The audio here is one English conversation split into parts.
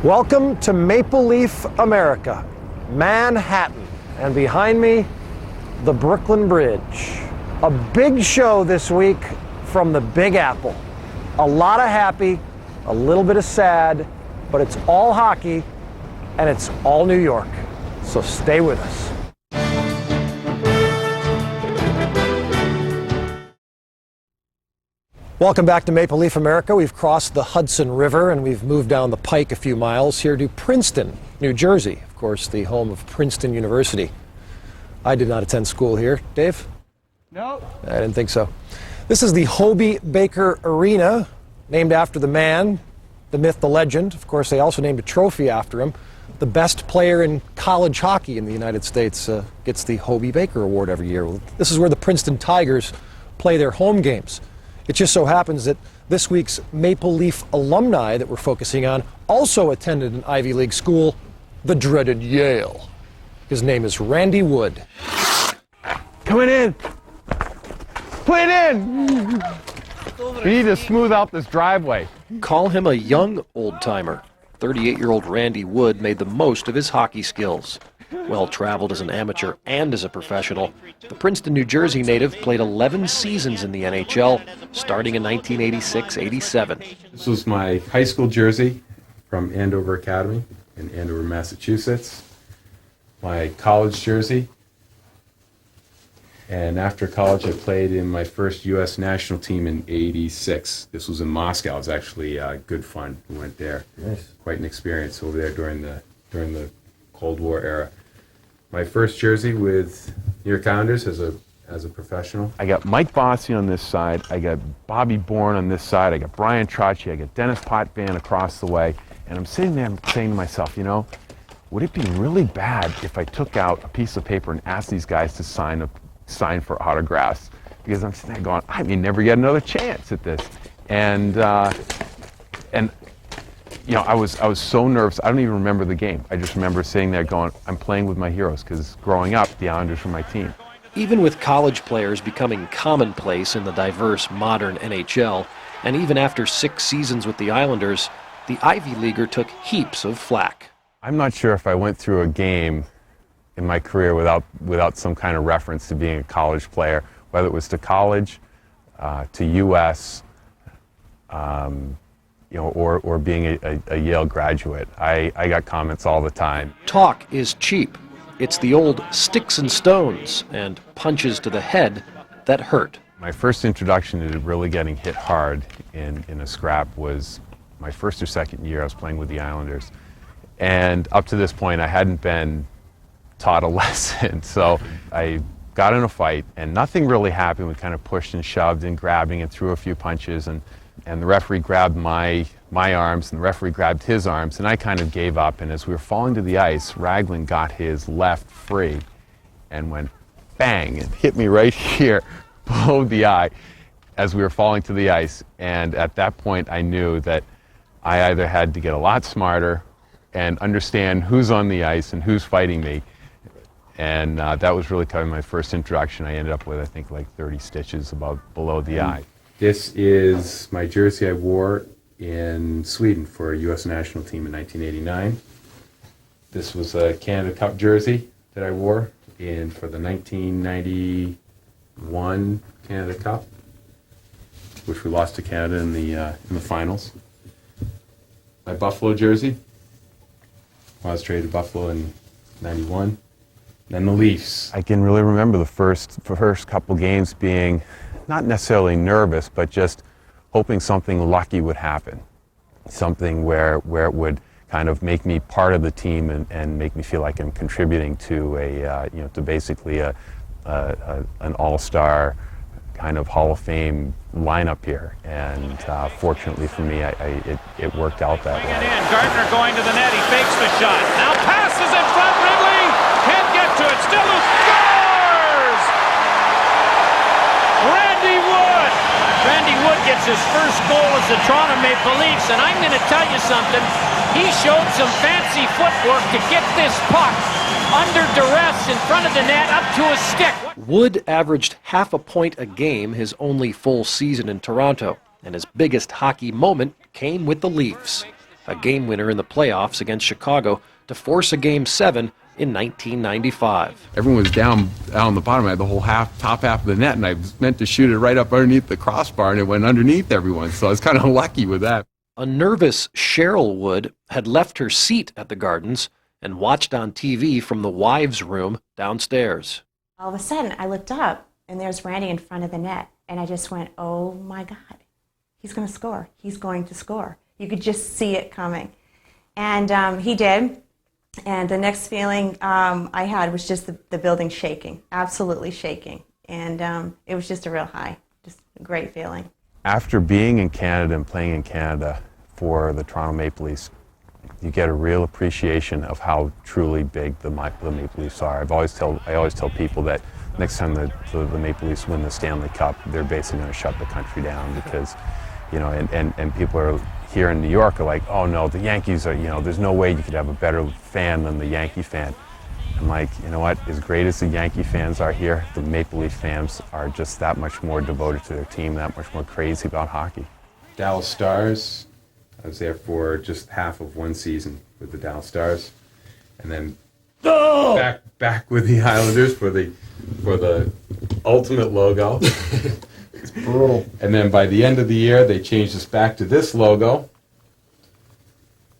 Welcome to Maple Leaf, America, Manhattan, and behind me, the Brooklyn Bridge. A big show this week from the Big Apple. A lot of happy, a little bit of sad, but it's all hockey and it's all New York. So stay with us. Welcome back to Maple Leaf America. We've crossed the Hudson River and we've moved down the pike a few miles here to Princeton, New Jersey. Of course, the home of Princeton University. I did not attend school here. Dave? No. I didn't think so. This is the Hobey Baker Arena, named after the man, the myth, the legend. Of course, they also named a trophy after him. The best player in college hockey in the United States gets the Hobey Baker Award every year. This is where the Princeton Tigers play their home games. It just so happens that this week's Maple Leaf alumni that we're focusing on also attended an Ivy League school, the dreaded Yale. His name is Randy Wood. Coming in. Put it in. We need to smooth out this driveway. Call him a young old-timer. 38-year-old Randy Wood made the most of his hockey skills. Well-traveled as an amateur and as a professional, the Princeton, New Jersey native played 11 seasons in the NHL, starting in 1986-87. This was my high school jersey from Andover Academy in Andover, Massachusetts. My college jersey. And after college, I played in my first U.S. national team in '86. This was in Moscow. It was actually good fun. We went there. Nice. Quite an experience over there during the Cold War era. My first jersey with New York Islanders as a professional. I got Mike Bossy on this side. I got Bobby Bourne on this side. I got Brian Trotchi. I got Dennis Potvin across the way. And I'm sitting there saying to myself, you know, would it be really bad if I took out a piece of paper and asked these guys to sign for autographs? Because I'm sitting there going, I may never get another chance at this. And you know, I was so nervous. I don't even remember the game. I just remember sitting there going, I'm playing with my heroes, because growing up, the Islanders were my team. Even with college players becoming commonplace in the diverse modern NHL, and even after 6 seasons with the Islanders, the Ivy Leaguer took heaps of flack. I'm not sure if I went through a game in my career without some kind of reference to being a college player, whether it was to college, to U.S., you know, or being a Yale graduate. I got comments all the time. Talk is cheap. It's the old sticks and stones and punches to the head that hurt. My first introduction to really getting hit hard in a scrap was my first or second year I was playing with the Islanders. And up to this point, I hadn't been taught a lesson. So I got in a fight, and nothing really happened. We kind of pushed and shoved and grabbing and threw a few punches, and the referee grabbed my arms, and the referee grabbed his arms, and I kind of gave up. And as we were falling to the ice, Raglan got his left free and went bang and hit me right here below the eye as we were falling to the ice. And at that point, I knew that I either had to get a lot smarter and understand who's on the ice and who's fighting me. And that was really kind of my first introduction. I ended up with, I think, like 30 stitches below the eye. This is my jersey I wore in Sweden for a U.S. national team in 1989. This was a Canada Cup jersey that I wore for the 1991 Canada Cup, which we lost to Canada in the finals. My Buffalo jersey, I was traded to Buffalo in '91. Then the Leafs. I can really remember the first couple games being not necessarily nervous, but just hoping something lucky would happen. Something where it would kind of make me part of the team and make me feel like I'm contributing to to basically an all-star kind of Hall of Fame lineup here. And fortunately for me, it worked out that way. Gardner going to the net, he fakes the shot. Now passes in front, Ridley can't get to it, still scores! Randy Wood! Randy Wood gets his first goal as the Toronto Maple Leafs, and I'm going to tell you something, he showed some fancy footwork to get this puck under duress in front of the net up to his stick. Wood averaged half a point a game his only full season in Toronto, and his biggest hockey moment came with the Leafs. a game winner in the playoffs against Chicago to force a Game 7 in 1995. Everyone was down on the bottom. I had the whole top half of the net, and I was meant to shoot it right up underneath the crossbar, and it went underneath everyone. So I was kind of lucky with that. A nervous Cheryl Wood had left her seat at the Gardens and watched on TV from the wives' room downstairs. All of a sudden, I looked up, and there's Randy in front of the net, and I just went, oh my God, he's going to score. He's going to score. You could just see it coming. And he did. And the next feeling I had was just the building shaking, absolutely shaking. And it was just a real high, just a great feeling. After being in Canada and playing in Canada for the Toronto Maple Leafs, you get a real appreciation of how truly big the Maple Leafs are. I always tell people that next time the Maple Leafs win the Stanley Cup, they're basically going to shut the country down because, you know, and people are here in New York are like, oh no, the Yankees are, you know, there's no way you could have a better fan than the Yankee fan. I'm like, you know what, as great as the Yankee fans are here, the Maple Leaf fans are just that much more devoted to their team, that much more crazy about hockey. Dallas Stars, I was there for just half of one season with the Dallas Stars, and then back with the Islanders for the ultimate logo. It's brutal. And then by the end of the year, they changed us back to this logo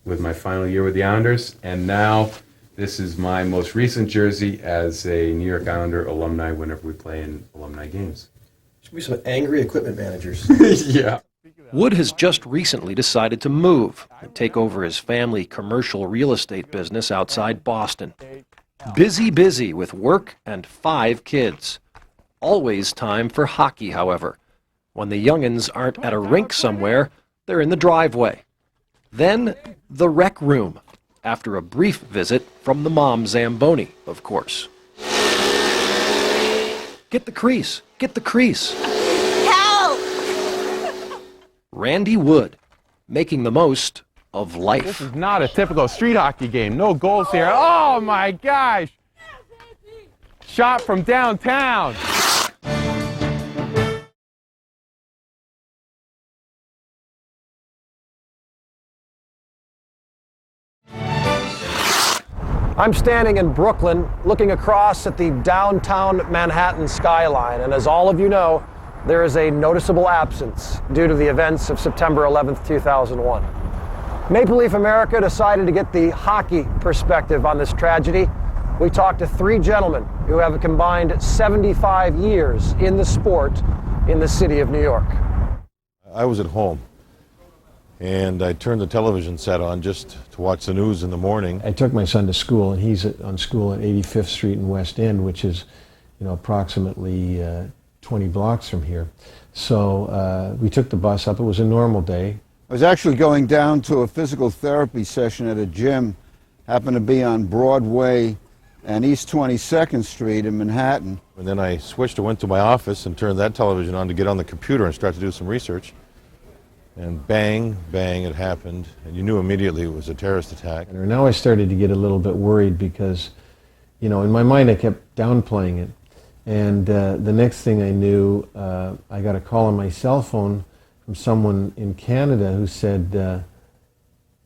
with my final year with the Islanders, and now this is my most recent jersey as a New York Islander alumni whenever we play in alumni games. Should be some angry equipment managers. Yeah. Wood has just recently decided to move and take over his family commercial real estate business outside Boston. Busy with work and 5 kids. Always time for hockey, however. When the young'uns aren't at a rink somewhere, they're in the driveway. Then the rec room, after a brief visit from the mom Zamboni, of course. Get the crease, get the crease. Help! Randy Wood, making the most of life. This is not a typical street hockey game. No goals here. Oh my gosh! Shot from downtown. I'm standing in Brooklyn looking across at the downtown Manhattan skyline, and as all of you know, there is a noticeable absence due to the events of September 11th, 2001. Maple Leaf America decided to get the hockey perspective on this tragedy. We talked to 3 gentlemen who have a combined 75 years in the sport in the city of New York. I was at home, and I turned the television set on just to watch the news in the morning. I took my son to school, and he's on school at 85th Street in West End, which is, you know, approximately 20 blocks from here. So we took the bus up. It was a normal day. I was actually going down to a physical therapy session at a gym, happened to be on Broadway and East 22nd Street in Manhattan. And then I switched and went to my office and turned that television on to get on the computer and start to do some research. And bang, bang, it happened, and you knew immediately it was a terrorist attack. And now I started to get a little bit worried because, you know, in my mind I kept downplaying it. And the next thing I knew, I got a call on my cell phone from someone in Canada who said,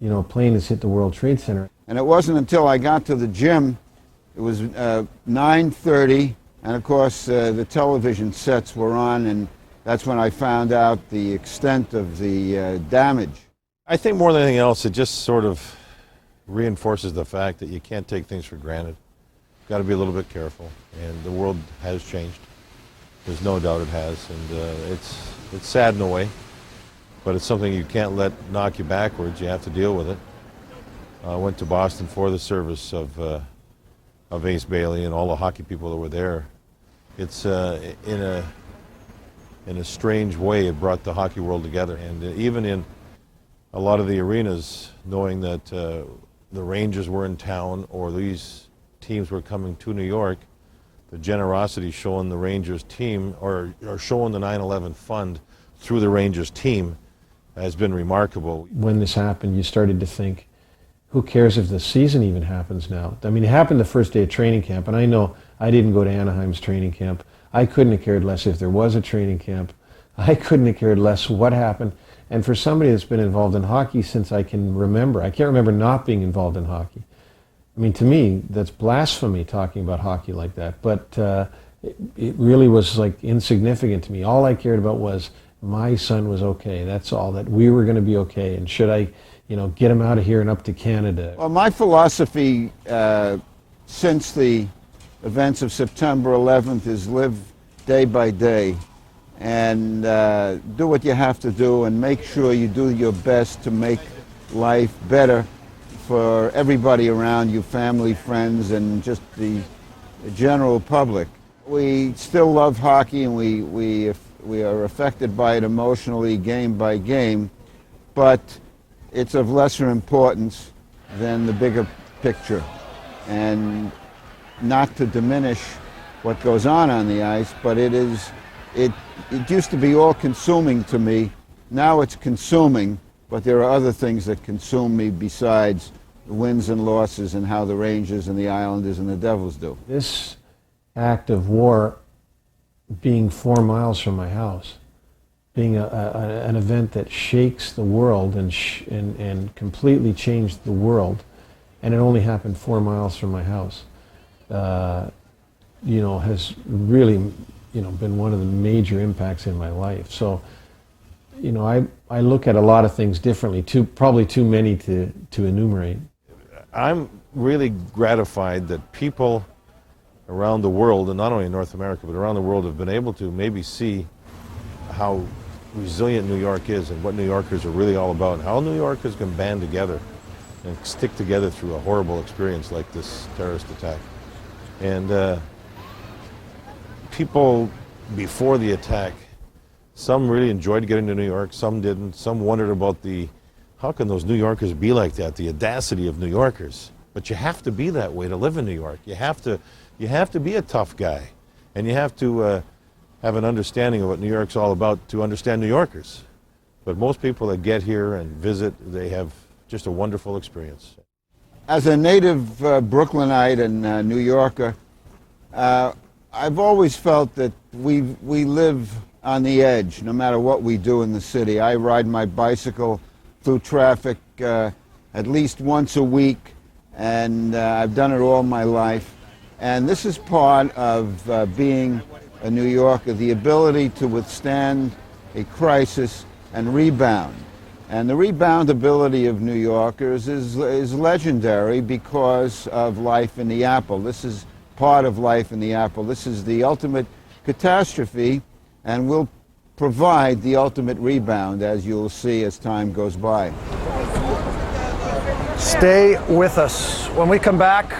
you know, a plane has hit the World Trade Center. And it wasn't until I got to the gym, it was 9:30, and of course the television sets were on, and that's when I found out the extent of the damage. I think more than anything else, it just sort of reinforces the fact that you can't take things for granted. You've got to be a little bit careful, and the world has changed. There's no doubt it has, and it's sad in a way, but it's something you can't let knock you backwards. You have to deal with it. I went to Boston for the service of Ace Bailey and all the hockey people that were there. It's in a strange way, it brought the hockey world together. And even in a lot of the arenas, knowing that the Rangers were in town or these teams were coming to New York, the generosity shown the Rangers team or showing the 9/11 fund through the Rangers team has been remarkable. When this happened, you started to think, who cares if the season even happens now? I mean, it happened the first day of training camp, and I know I didn't go to Anaheim's training camp. I couldn't have cared less if there was a training camp. I couldn't have cared less what happened. And for somebody that's been involved in hockey since I can remember, I can't remember not being involved in hockey. I mean, to me, that's blasphemy talking about hockey like that. But it really was like insignificant to me. All I cared about was my son was okay. That's all, that we were going to be okay. And should I, get him out of here and up to Canada? Well, my philosophy since the events of September 11th is live day by day and do what you have to do and make sure you do your best to make life better for everybody around you, family, friends, and just the general public. We still love hockey, and we are affected by it emotionally game by game, but it's of lesser importance than the bigger picture. And not to diminish what goes on the ice, but it used to be all-consuming to me. Now it's consuming, but there are other things that consume me besides the wins and losses and how the Rangers and the Islanders and the Devils do. This act of war being 4 miles from my house, being an event that shakes the world and completely changed the world, and it only happened 4 miles from my house, has really, been one of the major impacts in my life. So, I look at a lot of things differently, probably too many to enumerate. I'm really gratified that people around the world, and not only in North America, but around the world, have been able to maybe see how resilient New York is and what New Yorkers are really all about, and how New Yorkers can band together and stick together through a horrible experience like this terrorist attack. And people before the attack, some really enjoyed getting to New York, some didn't. Some wondered about how can those New Yorkers be like that, the audacity of New Yorkers. But you have to be that way to live in New York. You have to be a tough guy, and you have to have an understanding of what New York's all about to understand New Yorkers. But most people that get here and visit, they have just a wonderful experience. As a native Brooklynite and New Yorker, I've always felt that we live on the edge no matter what we do in the city. I ride my bicycle through traffic at least once a week, and I've done it all my life. And this is part of being a New Yorker, the ability to withstand a crisis and rebound. And the rebound ability of New Yorkers is legendary because of life in the Apple. This is part of life in the Apple. This is the ultimate catastrophe, and will provide the ultimate rebound, as you'll see as time goes by. Stay with us. When we come back,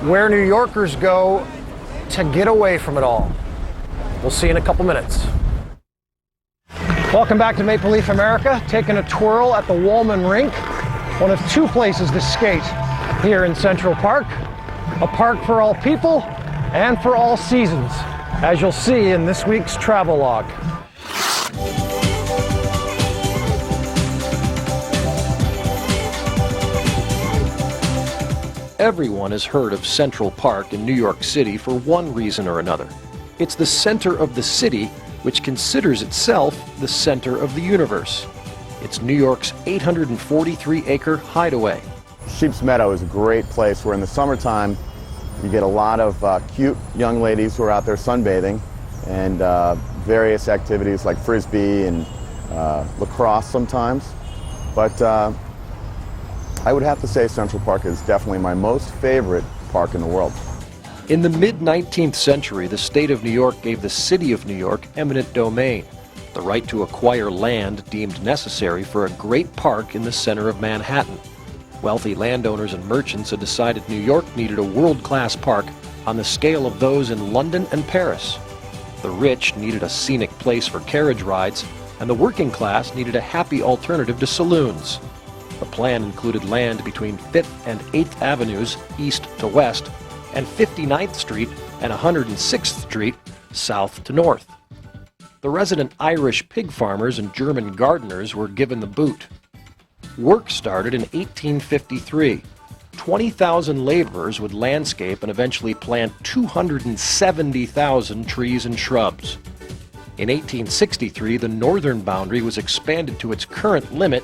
where New Yorkers go to get away from it all. We'll see you in a couple minutes. Welcome back to Maple Leaf America. Taking a twirl at the Wollman Rink, one of two places to skate here in Central Park. A park for all people and for all seasons, as you'll see in this week's travelogue. Everyone has heard of Central Park in New York City for one reason or another. It's the center of the city, which considers itself the center of the universe. It's New York's 843-acre hideaway. Sheep's Meadow is a great place where in the summertime you get a lot of cute young ladies who are out there sunbathing, and various activities like frisbee and lacrosse sometimes. But I would have to say Central Park is definitely my most favorite park in the world. In the mid-19th century, the state of New York gave the city of New York eminent domain, the right to acquire land deemed necessary for a great park in the center of Manhattan. Wealthy landowners and merchants had decided New York needed a world-class park on the scale of those in London and Paris. The rich needed a scenic place for carriage rides, and the working class needed a happy alternative to saloons. The plan included land between 5th and 8th Avenues, east to west, and 59th Street and 106th Street, south to north. The resident Irish pig farmers and German gardeners were given the boot. Work started in 1853. 20,000 laborers would landscape and eventually plant 270,000 trees and shrubs. In 1863, the northern boundary was expanded to its current limit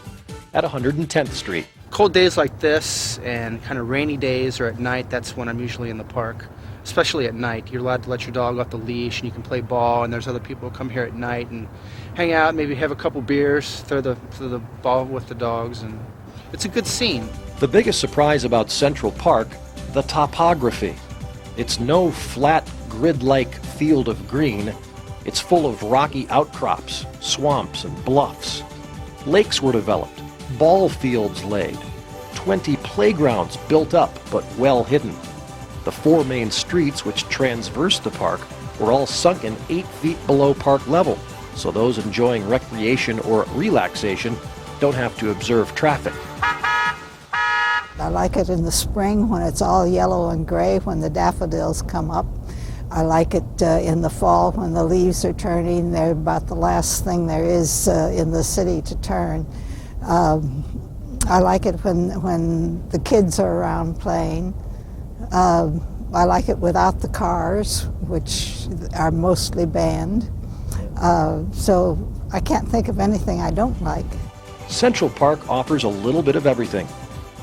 at 110th Street. Cold days like this and kind of rainy days or at night, that's when I'm usually in the park. Especially at night. You're allowed to let your dog off the leash and you can play ball, and there's other people who come here at night and hang out, maybe have a couple beers, throw the ball with the dogs, and it's a good scene. The biggest surprise about Central Park, the topography. It's no flat, grid-like field of green. It's full of rocky outcrops, swamps, and bluffs. Lakes were developed, ball fields laid, 20 playgrounds built up but well hidden. The 4 main streets which traverse the park were all sunken 8 feet below park level, so those enjoying recreation or relaxation don't have to observe traffic. I like it in the spring when it's all yellow and gray when the daffodils come up. I like it in the fall when the leaves are turning. They're about the last thing there is in the city to turn. I like it when the kids are around playing. I like it without the cars, which are mostly banned. So I can't think of anything I don't like. Central Park offers a little bit of everything.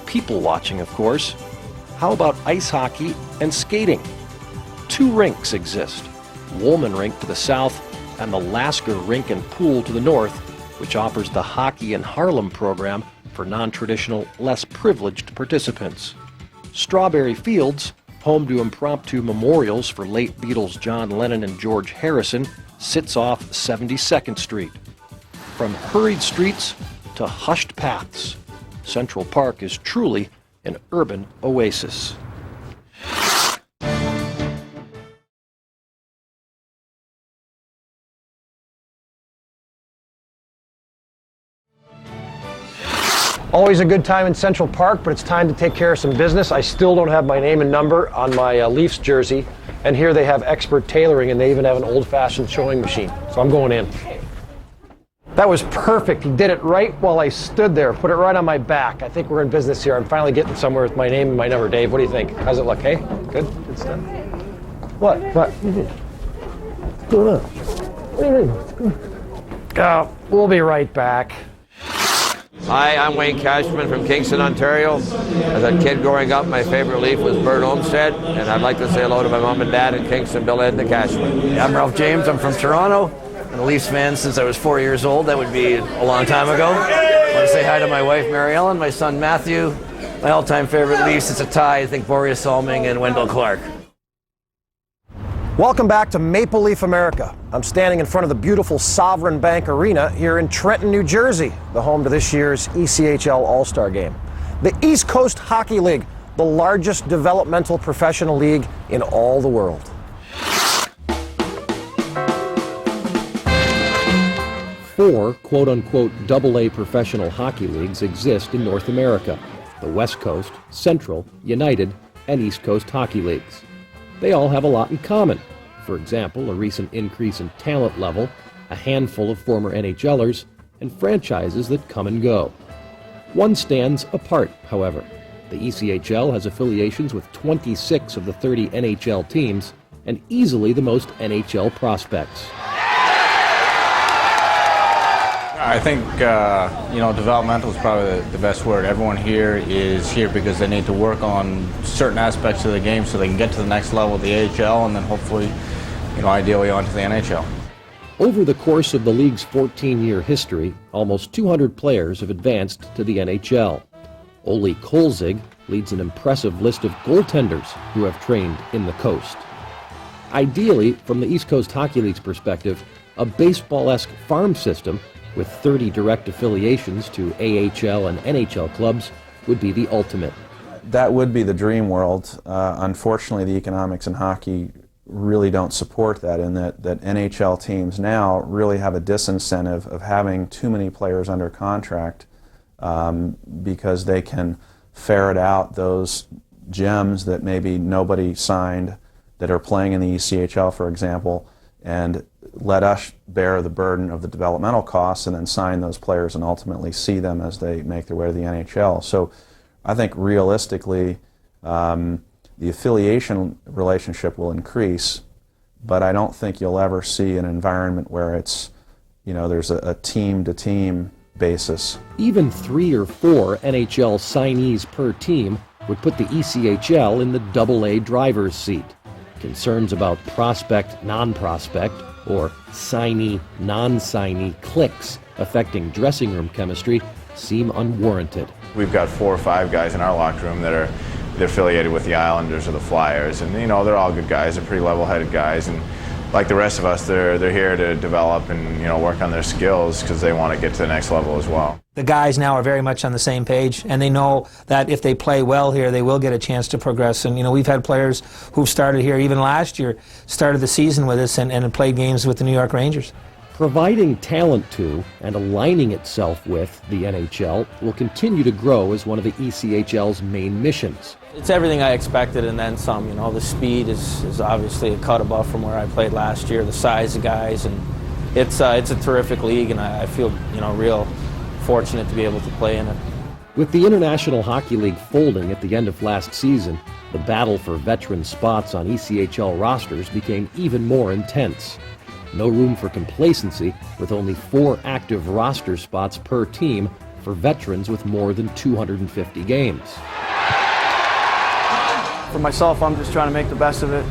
People watching, of course. How about ice hockey and skating? 2 rinks exist. Woolman Rink to the south and the Lasker Rink and Pool to the north, which offers the Hockey in Harlem program for non-traditional, less privileged participants. Strawberry Fields, home to impromptu memorials for late Beatles John Lennon and George Harrison, sits off 72nd Street. From hurried streets to hushed paths, Central Park is truly an urban oasis. Always a good time in Central Park, but it's time to take care of some business. I still don't have my name and number on my Leafs jersey, and here they have expert tailoring, and they even have an old-fashioned sewing machine. So I'm going in. That was perfect. He did it right while I stood there, put it right on my back. I think we're in business here. I'm finally getting somewhere with my name and my number. Dave, what do you think? How's it look, hey? Good? Good stuff? What? What? What's going on? What do you mean? Oh, we'll be right back. Hi, I'm Wayne Cashman from Kingston, Ontario. As a kid growing up, my favorite Leaf was Bert Olmsted, and I'd like to say hello to my mom and dad in Kingston, Bill, Ed, and the Cashman. Yeah, I'm Ralph James. I'm from Toronto. I'm a Leafs fan since I was 4 years old. That would be a long time ago. I want to say hi to my wife, Mary Ellen, my son, Matthew. My all-time favorite Leafs, it's a tie. I think Boreas Salming and Wendell Clark. Welcome back to Maple Leaf America. I'm standing in front of the beautiful Sovereign Bank Arena here in Trenton, New Jersey, the home to this year's ECHL All-Star Game. The East Coast Hockey League, the largest developmental professional league in all the world. Four quote-unquote AA professional hockey leagues exist in North America: the West Coast, Central, United, and East Coast Hockey Leagues. They all have a lot in common. For example, a recent increase in talent level, a handful of former NHLers, and franchises that come and go. One stands apart, however. The ECHL has affiliations with 26 of the 30 NHL teams, and easily the most NHL prospects. I think, developmental is probably the best word. Everyone here is here because they need to work on certain aspects of the game so they can get to the next level of the AHL and then hopefully, ideally onto the NHL. Over the course of the league's 14-year history, almost 200 players have advanced to the NHL. Ole Kolzig leads an impressive list of goaltenders who have trained in the coast. Ideally, from the East Coast Hockey League's perspective, a baseball-esque farm system with 30 direct affiliations to AHL and NHL clubs would be the ultimate. That would be the dream world. Unfortunately, the economics in hockey really don't support that, in that NHL teams now really have a disincentive of having too many players under contract because they can ferret out those gems that maybe nobody signed that are playing in the ECHL, for example, and let us bear the burden of the developmental costs and then sign those players and ultimately see them as they make their way to the NHL. So I think realistically the affiliation relationship will increase, but I don't think you'll ever see an environment where it's, you know, there's a team-to-team basis. Even 3 or 4 NHL signees per team would put the ECHL in the AA driver's seat. Concerns about prospect, non-prospect, or signee, non-signee cliques affecting dressing room chemistry seem unwarranted. We've got 4 or 5 guys in our locker room that are affiliated with the Islanders or the Flyers, and you know, they're all good guys. They're pretty level-headed guys, and like the rest of us, they're here to develop and, you know, work on their skills because they want to get to the next level as well. The guys now are very much on the same page, and they know that if they play well here, they will get a chance to progress. And you know, we've had players who've started here even last year, started the season with us and played games with the New York Rangers. Providing talent to and aligning itself with the NHL will continue to grow as one of the ECHL's main missions. It's everything I expected and then some. You know, the speed is obviously a cut above from where I played last year, the size of guys, and it's a terrific league, and I feel, you know, real fortunate to be able to play in it. With the International Hockey League folding at the end of last season, the battle for veteran spots on ECHL rosters became even more intense. No room for complacency, with only 4 active roster spots per team for veterans with more than 250 games. For myself, I'm just trying to make the best of it.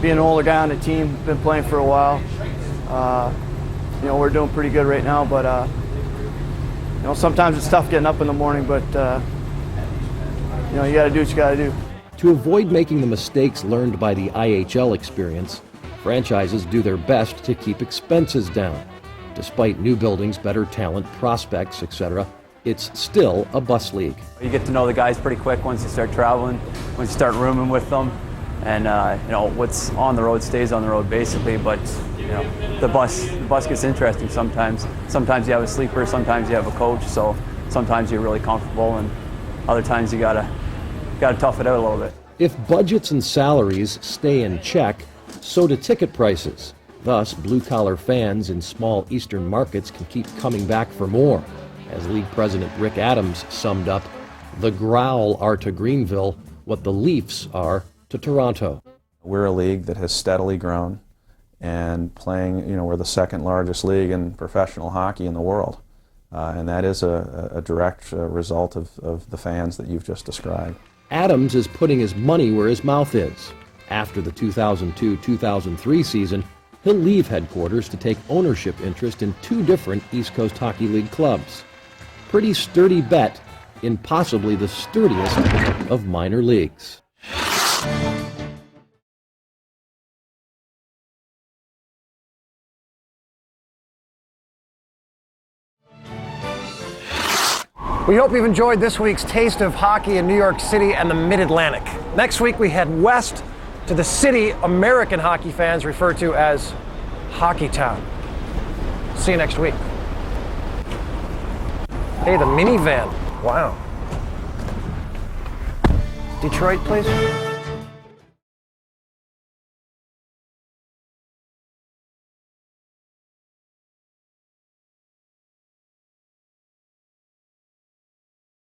Being an older guy on the team, been playing for a while. You know, we're doing pretty good right now, but you know, sometimes it's tough getting up in the morning, but you know, you got to do what you got to do. To avoid making the mistakes learned by the IHL experience, franchises do their best to keep expenses down. Despite new buildings, better talent, prospects, etc., it's still a bus league. You get to know the guys pretty quick once you start traveling, once you start rooming with them, and you know, what's on the road stays on the road basically. But you know, the bus gets interesting sometimes. Sometimes you have a sleeper, sometimes you have a coach. So sometimes you're really comfortable, and other times you gotta tough it out a little bit. If budgets and salaries stay in check, so do ticket prices. Thus, blue-collar fans in small eastern markets can keep coming back for more. As League President Rick Adams summed up, the Growl are to Greenville what the Leafs are to Toronto. We're a league that has steadily grown and playing, you know, we're the 2nd largest league in professional hockey in the world. And that is a direct result of the fans that you've just described. Adams is putting his money where his mouth is. After the 2002-2003 season, he'll leave headquarters to take ownership interest in 2 different East Coast Hockey League clubs. Pretty sturdy bet in possibly the sturdiest of minor leagues. We hope you've enjoyed this week's taste of hockey in New York City and the Mid-Atlantic. Next week we head west to the city American hockey fans refer to as Hockey Town. See you next week. Hey, the minivan. Wow. Detroit, please.